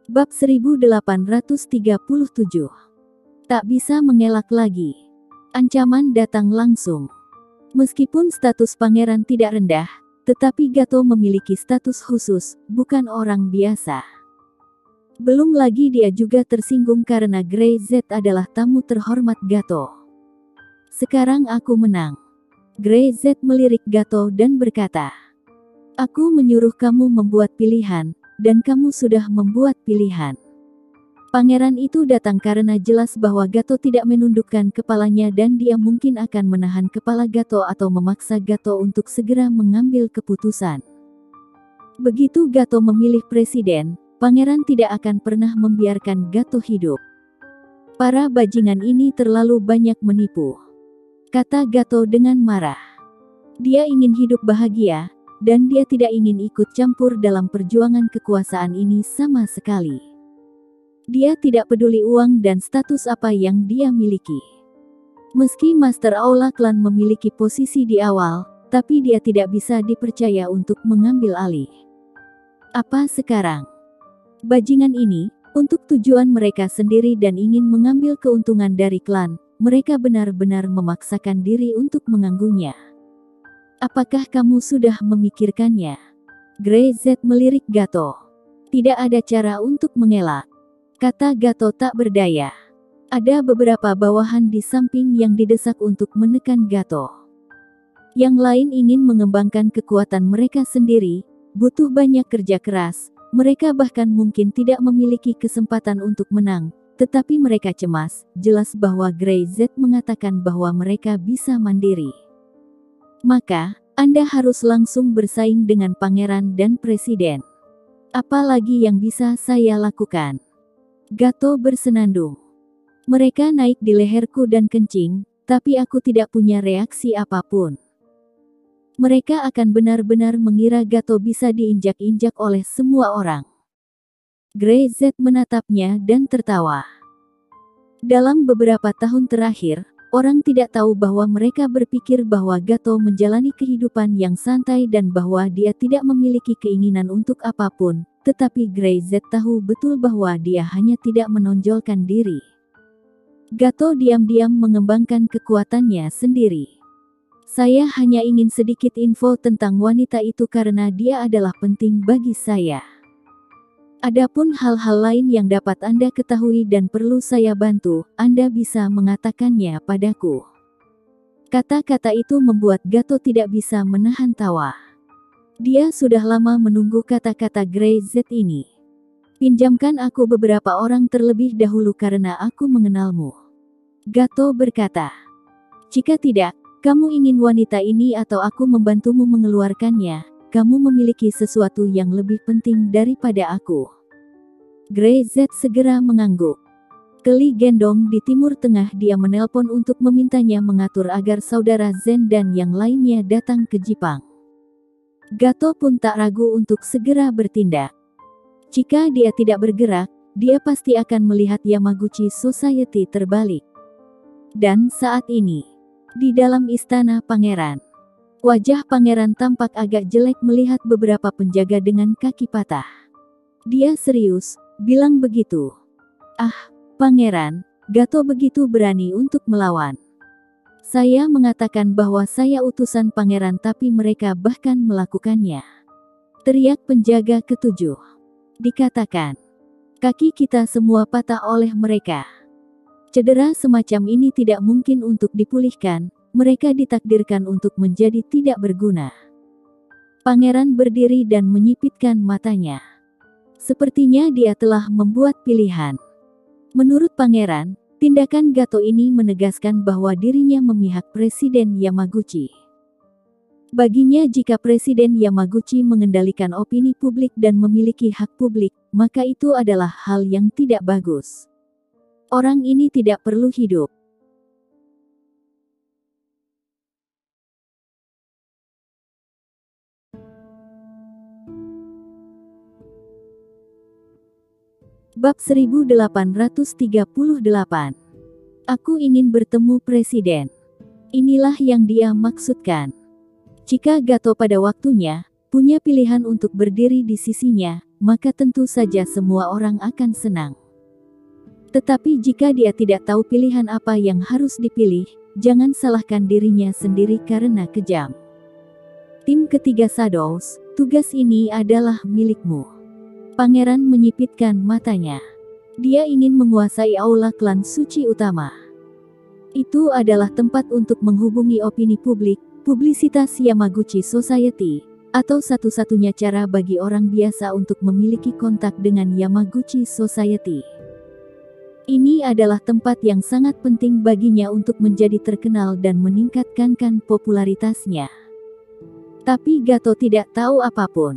Bab 1837. Tak bisa mengelak lagi. Ancaman datang langsung. Meskipun status pangeran tidak rendah, tetapi Gato memiliki status khusus, bukan orang biasa. Belum lagi dia juga tersinggung karena Grey Z adalah tamu terhormat Gato. Sekarang aku menang. Grey Z melirik Gato dan berkata, "Aku menyuruh kamu membuat pilihan, dan kamu sudah membuat pilihan." Pangeran itu datang karena jelas bahwa Gato tidak menundukkan kepalanya dan dia mungkin akan menahan kepala Gato atau memaksa Gato untuk segera mengambil keputusan. Begitu Gato memilih presiden, pangeran tidak akan pernah membiarkan Gato hidup. Para bajingan ini terlalu banyak menipu, kata Gato dengan marah. Dia ingin hidup bahagia, dan dia tidak ingin ikut campur dalam perjuangan kekuasaan ini sama sekali. Dia tidak peduli uang dan status apa yang dia miliki. Meski Master Aula Clan memiliki posisi di awal, tapi dia tidak bisa dipercaya untuk mengambil alih. Apa sekarang? Bajingan ini, untuk tujuan mereka sendiri dan ingin mengambil keuntungan dari klan, mereka benar-benar memaksakan diri untuk mengganggunya. Apakah kamu sudah memikirkannya? Grey Z melirik Gato. Tidak ada cara untuk mengelak, kata Gato tak berdaya. Ada beberapa bawahan di samping yang didesak untuk menekan Gato. Yang lain ingin mengembangkan kekuatan mereka sendiri, butuh banyak kerja keras, mereka bahkan mungkin tidak memiliki kesempatan untuk menang, tetapi mereka cemas, jelas bahwa Grey Z mengatakan bahwa mereka bisa mandiri. Maka, Anda harus langsung bersaing dengan pangeran dan presiden. Apalagi yang bisa saya lakukan? Gato bersenandung. Mereka naik di leherku dan kencing, tapi aku tidak punya reaksi apapun. Mereka akan benar-benar mengira Gato bisa diinjak-injak oleh semua orang. Grey Z menatapnya dan tertawa. Dalam beberapa tahun terakhir, orang tidak tahu bahwa mereka berpikir bahwa Gato menjalani kehidupan yang santai dan bahwa dia tidak memiliki keinginan untuk apapun, tetapi Grey Z tahu betul bahwa dia hanya tidak menonjolkan diri. Gato diam-diam mengembangkan kekuatannya sendiri. Saya hanya ingin sedikit info tentang wanita itu karena dia adalah penting bagi saya. Adapun hal-hal lain yang dapat Anda ketahui dan perlu saya bantu, Anda bisa mengatakannya padaku. Kata-kata itu membuat Gato tidak bisa menahan tawa. Dia sudah lama menunggu kata-kata Grey Z ini. Pinjamkan aku beberapa orang terlebih dahulu karena aku mengenalmu, Gato berkata. Jika tidak, kamu ingin wanita ini atau aku membantumu mengeluarkannya, kamu memiliki sesuatu yang lebih penting daripada aku. Grey Z segera mengangguk. Keli Gendong di Timur Tengah dia menelpon untuk memintanya mengatur agar saudara Zen dan yang lainnya datang ke Jepang. Gato pun tak ragu untuk segera bertindak. Jika dia tidak bergerak, dia pasti akan melihat Yamaguchi Society terbalik. Dan saat ini, di dalam istana pangeran, wajah pangeran tampak agak jelek melihat beberapa penjaga dengan kaki patah. Dia serius, bilang begitu. Ah, pangeran, Gato begitu berani untuk melawan. Saya mengatakan bahwa saya utusan pangeran tapi mereka bahkan melakukannya. Teriak penjaga ketujuh. Dikatakan, kaki kita semua patah oleh mereka. Cedera semacam ini tidak mungkin untuk dipulihkan, mereka ditakdirkan untuk menjadi tidak berguna. Pangeran berdiri dan menyipitkan matanya. Sepertinya dia telah membuat pilihan. Menurut pangeran, tindakan Gato ini menegaskan bahwa dirinya memihak Presiden Yamaguchi. Baginya jika Presiden Yamaguchi mengendalikan opini publik dan memiliki hak publik, maka itu adalah hal yang tidak bagus. Orang ini tidak perlu hidup. Bab 1838. Aku ingin bertemu presiden. Inilah yang dia maksudkan. Jika Gato pada waktunya, punya pilihan untuk berdiri di sisinya, maka tentu saja semua orang akan senang. Tetapi jika dia tidak tahu pilihan apa yang harus dipilih, jangan salahkan dirinya sendiri karena kejam. Tim ketiga Shadows, tugas ini adalah milikmu. Pangeran menyipitkan matanya. Dia ingin menguasai aula klan suci utama. Itu adalah tempat untuk menghubungi opini publik, publisitas Yamaguchi Society, atau satu-satunya cara bagi orang biasa untuk memiliki kontak dengan Yamaguchi Society. Ini adalah tempat yang sangat penting baginya untuk menjadi terkenal dan meningkatkan popularitasnya. Tapi Gato tidak tahu apapun.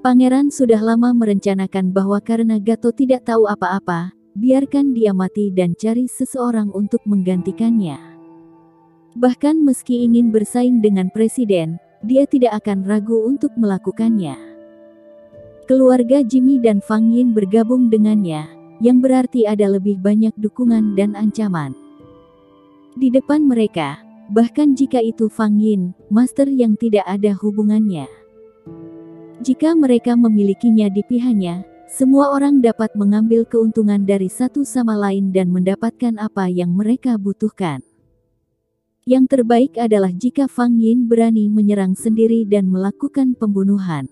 Pangeran sudah lama merencanakan bahwa karena Gato tidak tahu apa-apa, biarkan dia mati dan cari seseorang untuk menggantikannya. Bahkan meski ingin bersaing dengan presiden, dia tidak akan ragu untuk melakukannya. Keluarga Jimmy dan Fang Yin bergabung dengannya, yang berarti ada lebih banyak dukungan dan ancaman di depan mereka, bahkan jika itu Fang Yin, master yang tidak ada hubungannya. Jika mereka memilikinya di pihaknya, semua orang dapat mengambil keuntungan dari satu sama lain dan mendapatkan apa yang mereka butuhkan. Yang terbaik adalah jika Fang Yin berani menyerang sendiri dan melakukan pembunuhan.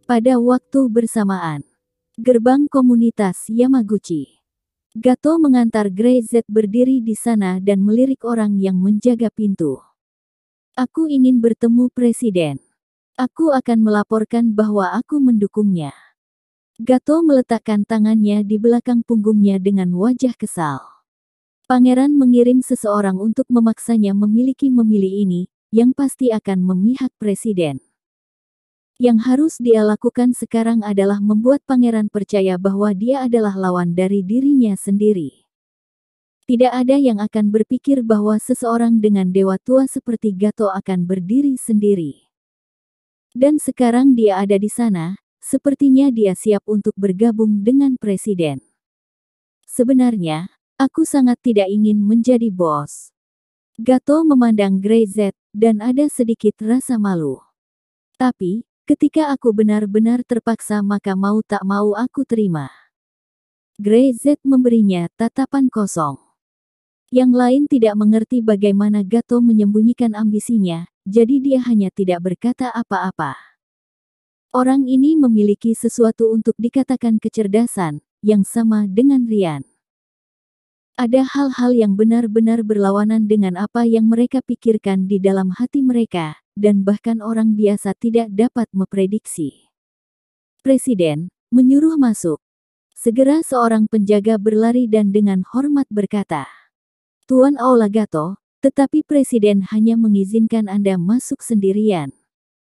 Pada waktu bersamaan, gerbang komunitas Yamaguchi. Gato mengantar Grey Z berdiri di sana dan melirik orang yang menjaga pintu. Aku ingin bertemu presiden. Aku akan melaporkan bahwa aku mendukungnya. Gato meletakkan tangannya di belakang punggungnya dengan wajah kesal. Pangeran mengirim seseorang untuk memaksanya memilih ini, yang pasti akan memihak presiden. Yang harus dia lakukan sekarang adalah membuat pangeran percaya bahwa dia adalah lawan dari dirinya sendiri. Tidak ada yang akan berpikir bahwa seseorang dengan dewa tua seperti Gato akan berdiri sendiri. Dan sekarang dia ada di sana, sepertinya dia siap untuk bergabung dengan presiden. Sebenarnya, aku sangat tidak ingin menjadi bos. Gato memandang Grey Z, dan ada sedikit rasa malu. Tapi, ketika aku benar-benar terpaksa maka mau tak mau aku terima. Grey Z memberinya tatapan kosong. Yang lain tidak mengerti bagaimana Gato menyembunyikan ambisinya, jadi dia hanya tidak berkata apa-apa. Orang ini memiliki sesuatu untuk dikatakan kecerdasan, yang sama dengan Rian. Ada hal-hal yang benar-benar berlawanan dengan apa yang mereka pikirkan di dalam hati mereka, dan bahkan orang biasa tidak dapat memprediksi. Presiden menyuruh masuk. Segera seorang penjaga berlari dan dengan hormat berkata, "Tuan Aula Gato, tetapi presiden hanya mengizinkan Anda masuk sendirian."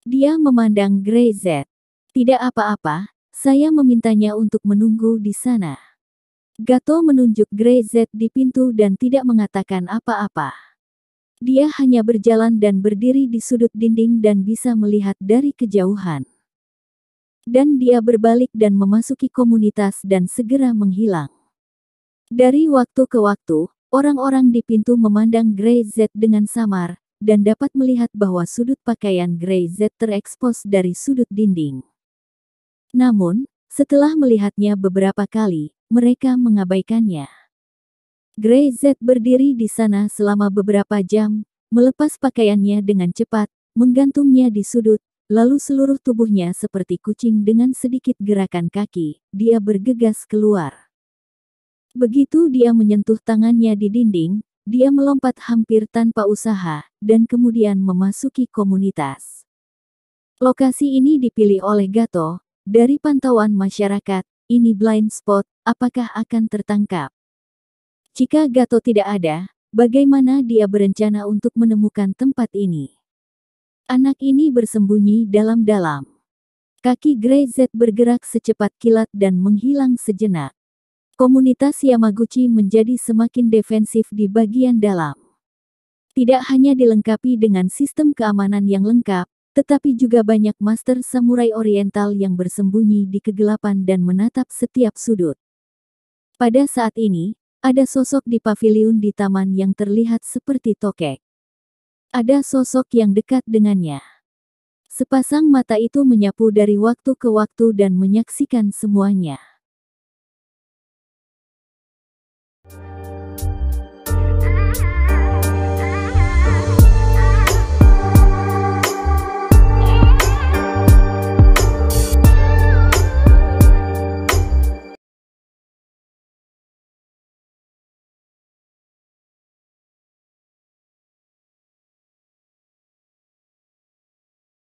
Dia memandang Grey Z. "Tidak apa-apa, saya memintanya untuk menunggu di sana." Gato menunjuk Grey Z di pintu dan tidak mengatakan apa-apa. Dia hanya berjalan dan berdiri di sudut dinding dan bisa melihat dari kejauhan. Dan dia berbalik dan memasuki komunitas dan segera menghilang. Dari waktu ke waktu, orang-orang di pintu memandang Grey Z dengan samar, dan dapat melihat bahwa sudut pakaian Grey Z terekspos dari sudut dinding. Namun, setelah melihatnya beberapa kali, mereka mengabaikannya. Grey Z berdiri di sana selama beberapa jam, melepas pakaiannya dengan cepat, menggantungnya di sudut, lalu seluruh tubuhnya seperti kucing dengan sedikit gerakan kaki, dia bergegas keluar. Begitu dia menyentuh tangannya di dinding, dia melompat hampir tanpa usaha, dan kemudian memasuki komunitas. Lokasi ini dipilih oleh Gato, dari pantauan masyarakat, ini blind spot, apakah akan tertangkap? Jika Gato tidak ada, bagaimana dia berencana untuk menemukan tempat ini? Anak ini bersembunyi dalam-dalam. Kaki Grey Z bergerak secepat kilat dan menghilang sejenak. Komunitas Yamaguchi menjadi semakin defensif di bagian dalam. Tidak hanya dilengkapi dengan sistem keamanan yang lengkap, tetapi juga banyak master samurai oriental yang bersembunyi di kegelapan dan menatap setiap sudut. Pada saat ini, ada sosok di paviliun di taman yang terlihat seperti tokek. Ada sosok yang dekat dengannya. Sepasang mata itu menyapu dari waktu ke waktu dan menyaksikan semuanya.